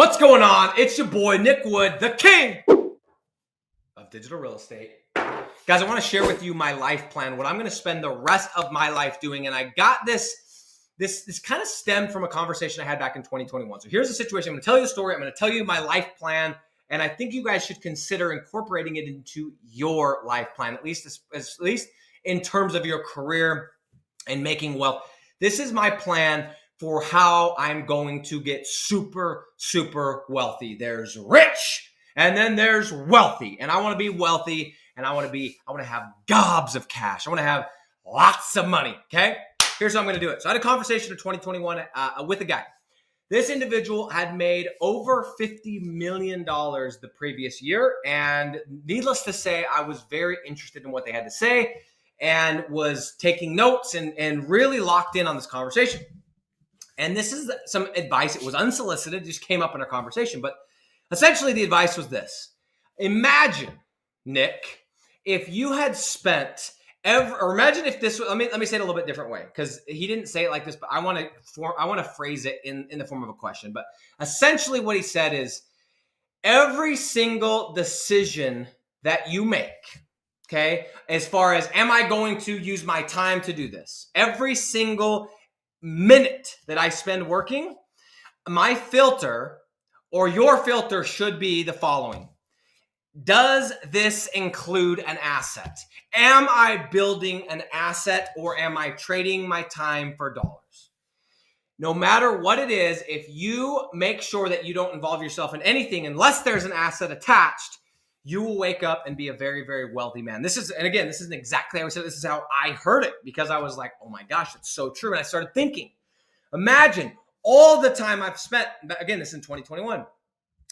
What's going on? It's your boy, Nick Wood, the king of digital real estate. Guys, I want to share with you my life plan, what I'm going to spend the rest of my life doing. And I got this kind of stemmed from a conversation I had back in 2021. So here's the situation. I'm going to tell you the story. I'm going to tell you my life plan. And I think you guys should consider incorporating it into your life plan, at least in terms of your career and making wealth. This is my plan for how I'm going to get super, super wealthy. There's rich and then there's wealthy. And I want to be wealthy and I want to have gobs of cash. I want to have lots of money. Okay. Here's how I'm going to do it. So I had a conversation in 2021 with a guy. This individual had made over $50 million the previous year. And needless to say, I was very interested in what they had to say and was taking notes and really locked in on this conversation. And this is some advice. It was unsolicited, just came up in our conversation. But essentially the advice was this. Imagine, Nick, if you had spent or imagine if this, let me say it a little bit different way, because he didn't say it like this, but I want to phrase it in the form of a question. But essentially what he said is, every single decision that you make, okay, as far as, am I going to use my time to do this? Every single minute that I spend working, my filter or your filter should be the following. Does this include an asset? Am I building an asset or am I trading my time for dollars? No matter what it is, if you make sure that you don't involve yourself in anything unless there's an asset attached, you will wake up and be a very, very wealthy man. This isn't exactly how I said it. This is how I heard it, because I was like, oh my gosh, it's so true. And I started thinking, imagine all the time I've spent, again, this is in 2021.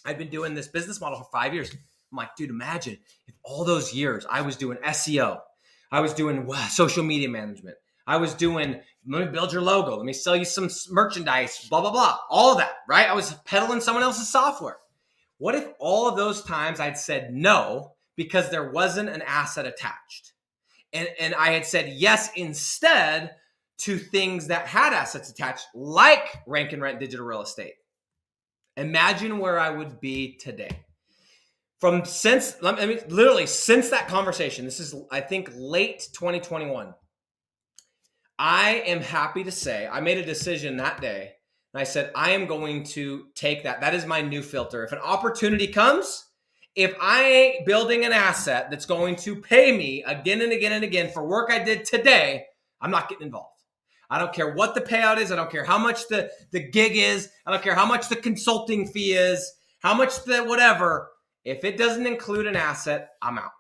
I've been doing this business model for 5 years. I'm like, dude, imagine if all those years I was doing SEO, I was doing social media management, I was doing, let me build your logo, let me sell you some merchandise, blah, blah, blah, all of that, right? I was peddling someone else's software. What if all of those times I'd said no because there wasn't an asset attached? And I had said yes instead to things that had assets attached, like Rank and Rent digital real estate. Imagine where I would be today. Since that conversation, this is, I think, late 2021. I am happy to say I made a decision that day. And I said, I am going to take that. That is my new filter. If an opportunity comes, if I ain't building an asset that's going to pay me again and again and again for work I did today, I'm not getting involved. I don't care what the payout is. I don't care how much the gig is. I don't care how much the consulting fee is, how much the whatever. If it doesn't include an asset, I'm out.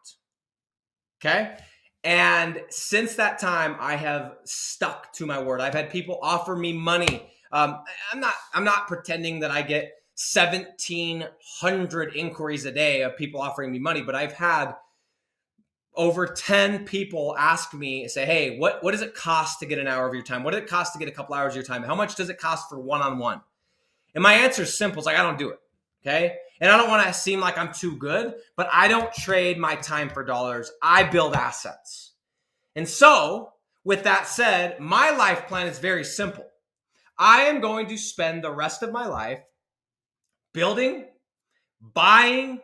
Okay? And since that time, I have stuck to my word. I've had people offer me money. I'm not pretending that I get 1,700 inquiries a day of people offering me money, but I've had over 10 people ask me, say, hey, what does it cost to get an hour of your time? What does it cost to get a couple hours of your time? How much does it cost for one-on-one? And my answer is simple. It's like, I don't do it. Okay. And I don't want to seem like I'm too good, but I don't trade my time for dollars. I build assets. And so with that said, my life plan is very simple. I am going to spend the rest of my life building, buying,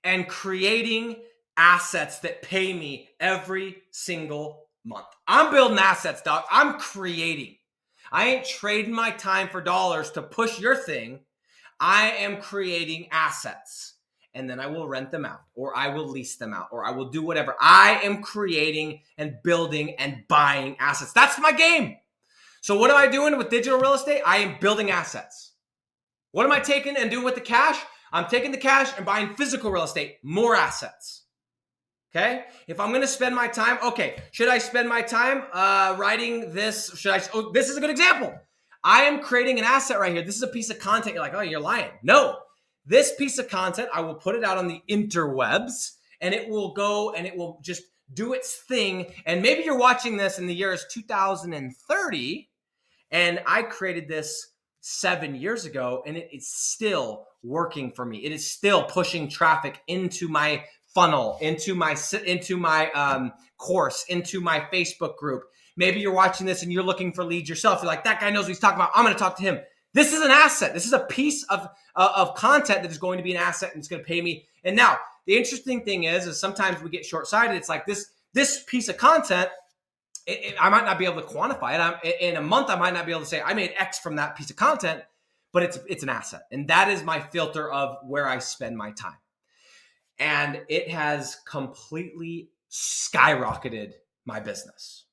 and creating assets that pay me every single month. I'm building assets, dog. I'm creating. I ain't trading my time for dollars to push your thing. I am creating assets, and then I will rent them out, or I will lease them out, or I will do whatever. I am creating and building and buying assets. That's my game. So what am I doing with digital real estate? I am building assets. What am I taking and doing with the cash? I'm taking the cash and buying physical real estate, more assets. Okay? If I'm going to spend my time, okay, should I spend my time writing this? This is a good example. I am creating an asset right here. This is a piece of content. You're like, oh, you're lying. No, this piece of content, I will put it out on the interwebs, and it will go and it will just do its thing. And maybe you're watching this in the year is 2030, and I created this 7 years ago, and it is still working for me. It is still pushing traffic into my funnel, into my course, into my Facebook group. Maybe you're watching this and you're looking for leads yourself. You're like, that guy knows what he's talking about. I'm going to talk to him. This is an asset. This is a piece of content that is going to be an asset and it's going to pay me. And now the interesting thing is sometimes we get short-sighted. It's like this piece of content, I might not be able to quantify it. In a month, I might not be able to say I made X from that piece of content, but it's an asset. And that is my filter of where I spend my time. And it has completely skyrocketed my business.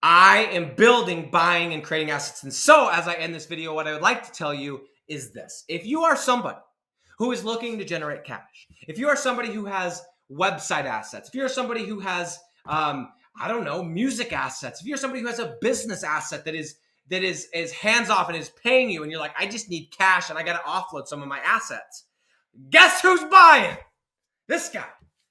I am building, buying, and creating assets. And so as I end this video, what I would like to tell you is this. If you are somebody who is looking to generate cash, if you are somebody who has website assets, if you're somebody who has, music assets, if you're somebody who has a business asset that is hands-off and is paying you, and you're like, I just need cash and I got to offload some of my assets. Guess who's buying? This guy,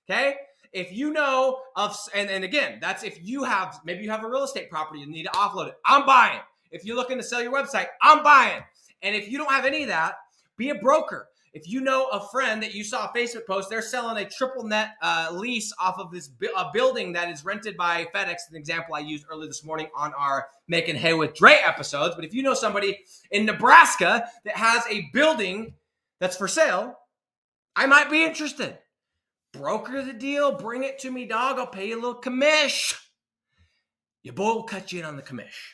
okay? If you know of, and again, that's if you have, maybe you have a real estate property, you need to offload it. I'm buying. If you're looking to sell your website, I'm buying. And if you don't have any of that, be a broker. If you know a friend that you saw a Facebook post, they're selling a triple net lease off of this building that is rented by FedEx, an example I used earlier this morning on our Making Hay with Dre episodes. But if you know somebody in Nebraska that has a building that's for sale, I might be interested. Broker the deal, bring it to me, dog. I'll pay you a little commish. Your boy will cut you in on the commish.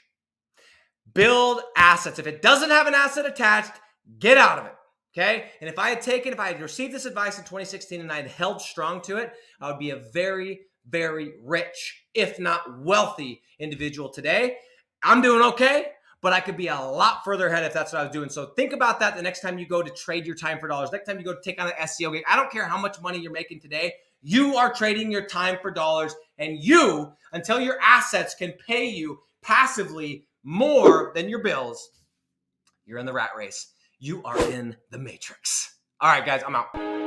Build assets. If it doesn't have an asset attached, get out of it. Okay? And if I had received this advice in 2016 and I had held strong to it, I would be a very, very rich, if not wealthy individual today. I'm doing okay, but I could be a lot further ahead if that's what I was doing. So think about that the next time you go to trade your time for dollars. Next time you go to take on an SEO gig. I don't care how much money you're making today. You are trading your time for dollars, and you, until your assets can pay you passively more than your bills, you're in the rat race. You are in the matrix. All right, guys, I'm out.